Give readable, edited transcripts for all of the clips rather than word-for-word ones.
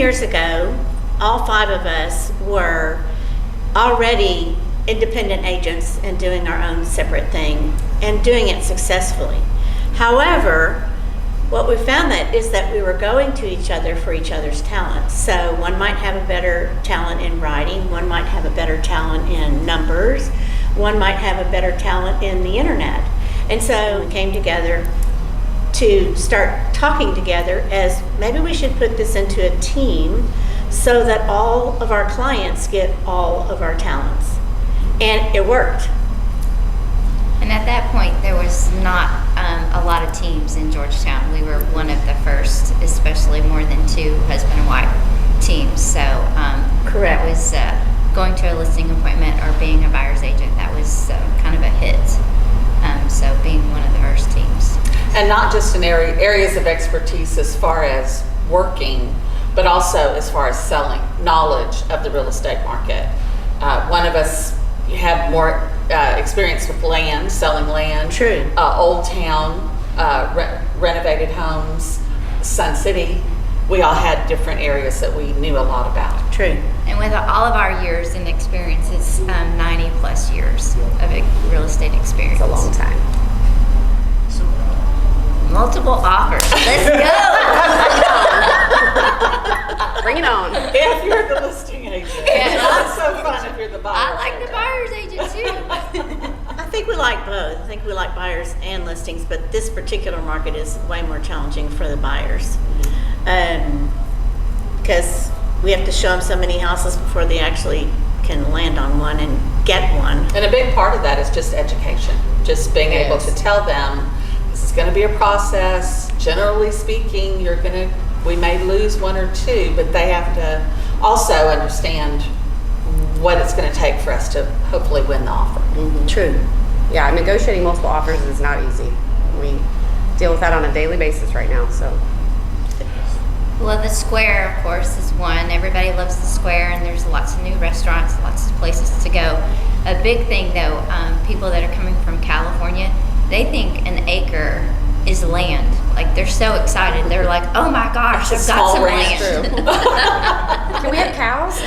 years ago, all 5 of us were already independent agents and doing our own separate thing and doing it successfully. However, what we found is that we were going to each other for each other's talents. So one might have a better talent in writing, one might have a better talent in numbers, one might have a better talent in the internet. And so we came together to start talking together as maybe we should put this into a team so that all of our clients get all of our talents. And it worked. And at that point, there was not a lot of teams in Georgetown. We were one of the first, especially more than 2 husband and wife teams. So Correct. That was going to a listing appointment or being a buyer's agent. That was kind of a hit. So being one of the first teams. And not just in areas of expertise as far as working, but also as far as selling, knowledge of the real estate market. One of us had more experience with land, selling land. True. Old Town, renovated homes, Sun City. We all had different areas that we knew a lot about. True. And with all of our years in experience, it's 90 plus years of real estate experience. It's a long time. Multiple offers. Let's go. Bring it on. If you're the listing agent. Yeah. It's so fun if you're the buyer. I like the buyer's agent too. I think we like both. I think we like buyers and listings, but this particular market is way more challenging for the buyers. Because we have to show them so many houses before they actually can land on one and get one. And a big part of that is just education. Just being able to tell them this is going to be a process. Generally speaking, we may lose 1 or 2, but they have to also understand what it's going to take for us to hopefully win the offer. Mm-hmm. True. Yeah, negotiating multiple offers is not easy. We deal with that on a daily basis right now, so. Well, the square, of course, is one. Everybody loves the square, and there's lots of new restaurants, lots of places to go. A big thing, though, people that are coming from California, they think an acre is land. Like, they're so excited. They're like, oh my gosh, I've got some land. Can we have cows?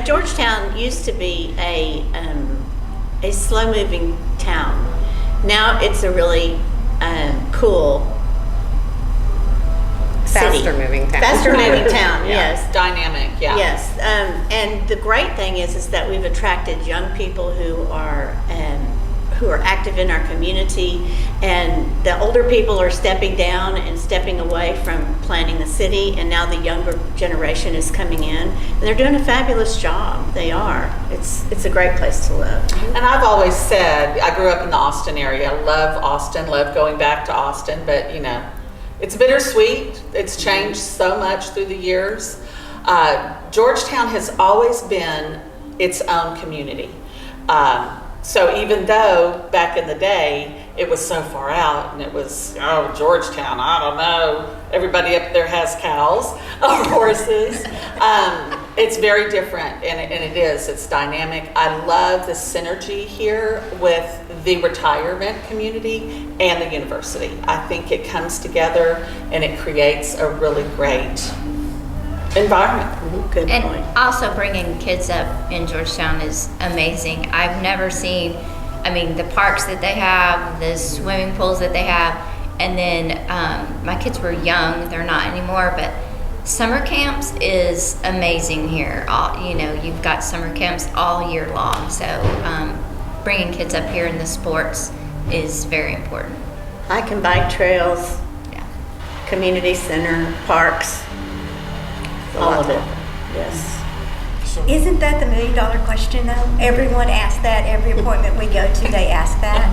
Georgetown used to be a slow-moving town. Now it's a really cool city. Faster-moving town. Faster-moving town, yes. Dynamic, yeah. Yes, and the great thing is that we've attracted young people who are active in our community, and the older people are stepping down and stepping away from planning the city, and now the younger generation is coming in, and they're doing a fabulous job. They are. It's a great place to live. And I've always said, I grew up in the Austin area. Love Austin, love going back to Austin, but it's bittersweet. It's changed so much through the years. Georgetown has always been its own community. So even though back in the day it was so far out and it was, Georgetown, I don't know, everybody up there has cows or horses. It's very different, and it is. It's dynamic. I love the synergy here with the retirement community and the university. I think it comes together and it creates a really great environment. Good And point. also bringing kids up in Georgetown is amazing. I've never seen, the parks that they have, the swimming pools that they have, and then my kids were young, they're not anymore, but summer camps is amazing here. You've got summer camps all year long, so bringing kids up here in the sports is very important. Hike and bike trails, Yeah. community center, parks, all of it. Yes. Isn't that the $1 million question though? Everyone asks that, every appointment we go to, they ask that.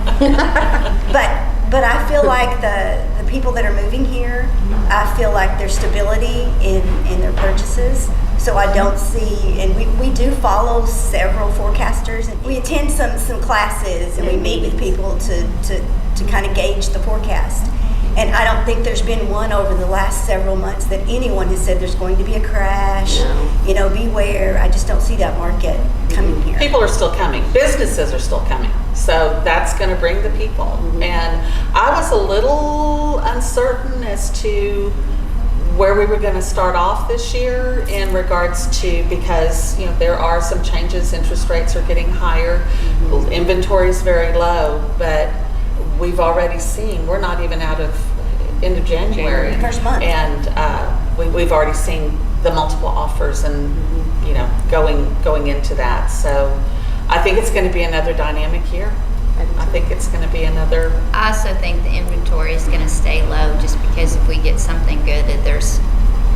But I feel like the people that are moving here, I feel like there's stability in their purchases. So I don't see, and we do follow several forecasters, and we attend some classes, and we meet with people to kind of gauge the forecast. And I don't think there's been one over the last several months that anyone has said there's going to be a crash, beware. I just don't see that market coming here. People are still coming. Businesses are still coming. So that's going to bring the people. And I was a little uncertain as to where we were going to start off this year in regards to, because there are some changes, interest rates are getting higher, inventory is very low, but we've already seen, we're not even out of end of January. First month. And we've already seen the multiple offers and going into that. So I think it's going to be another dynamic year. I think it's going to be another. I also think the inventory is going to stay low just because if we get something good, that there's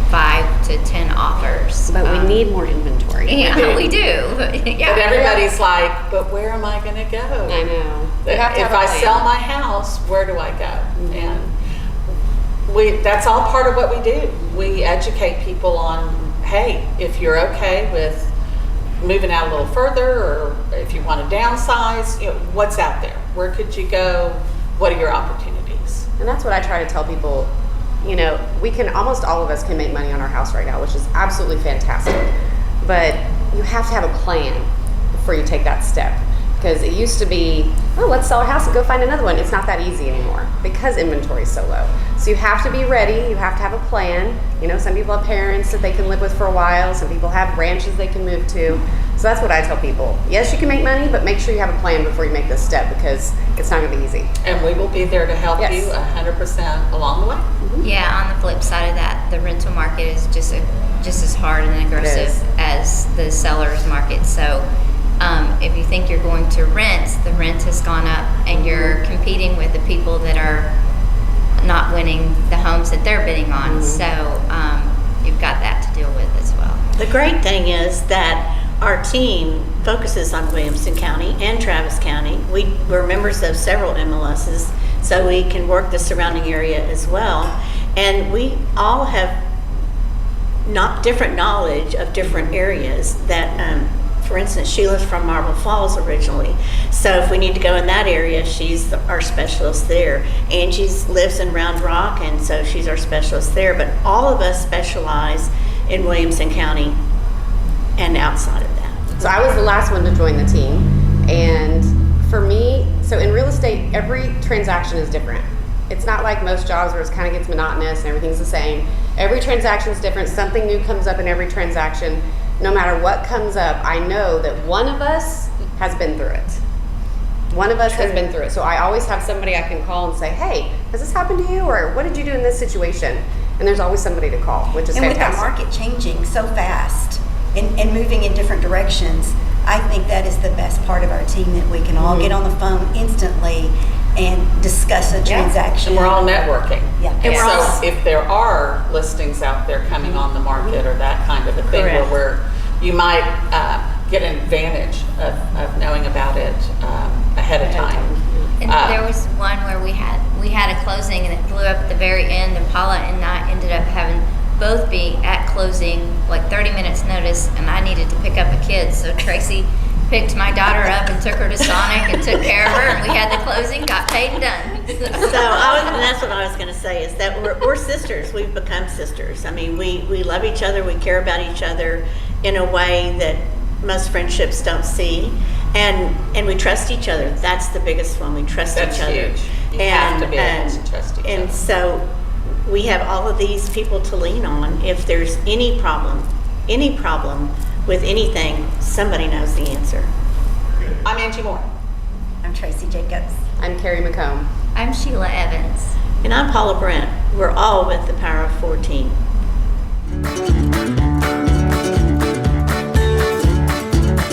5 to 10 offers. But we need more inventory. Yeah, we do. Yeah. But everybody's like, but where am I going to go? I know. We have to If have a I plan. sell my house, where do I go? And that's all part of what we do. We educate people on, hey, if you're okay with moving out a little further, or if you want to downsize, what's out there? Where could you go? What are your opportunities? And that's what I try to tell people. We can, almost all of us can make money on our house right now, which is absolutely fantastic. But you have to have a plan before you take that step. Because it used to be, oh, let's sell our house and go find another one. It's not that easy anymore because inventory is so low. So you have to be ready. You have to have a plan. Some people have parents that they can live with for a while. Some people have ranches they can move to. So that's what I tell people. Yes, you can make money, but make sure you have a plan before you make this step because it's not going to be easy. And we will be there to help Yes. you 100% along the way. Yeah, on the flip side of that, the rental market is just as hard and aggressive is. as the seller's market. So if you think you're going to rent, the rent has gone up and you're competing with the people that are not winning the homes that they're bidding on. So you've got that to deal with as well. The great thing is that our team focuses on Williamson County and Travis County. We're members of several MLSs, so we can work the surrounding area as well. And we all have different knowledge of different areas that, for instance, Sheila's from Marble Falls originally. So if we need to go in that area, she's our specialist there. Angie lives in Round Rock, and so she's our specialist there. But all of us specialize in Williamson County and outside of that. So I was the last one to join the team. And for me, so in real estate, every transaction is different. It's not like most jobs where it kind of gets monotonous and everything's the same. Every transaction is different. Something new comes up in every transaction. No matter what comes up, I know that one of us has been through it. One of us has been through it. So I always have somebody I can call and say, hey, has this happened to you? Or what did you do in this situation? And there's always somebody to call, which is And with the fantastic. market changing so fast and moving in different directions, I think that is the best part of our team, that we can all get on the phone instantly and discuss a transaction. And we're all networking. Yeah. And And we're all- so if there are listings out there coming on the market or that kind of a thing Correct. where you might get an advantage of knowing about it ahead of time. And there was one where we had a closing and it blew up at the very end, and Paula and I ended up having both be at closing like 30 minutes notice, and I needed to pick up a kid, so Tracy picked my daughter up and took her to Sonic and took care of her, and we had the closing, got paid and done. So and that's what I was going to say, is that we're sisters. We've become sisters. I mean, we love each other. We care about each other in a way that most friendships don't see. And we trust each other. That's the biggest one. We trust That's each other. huge. You have to be able to trust each and other. so we have all of these people to lean on. If there's any problem with anything, somebody knows the answer. I'm Angie Moore. I'm Tracy Jacobs. I'm Carrie McComb. I'm Sheila Evans. And I'm Paula Brent. We're all with the Power of 14.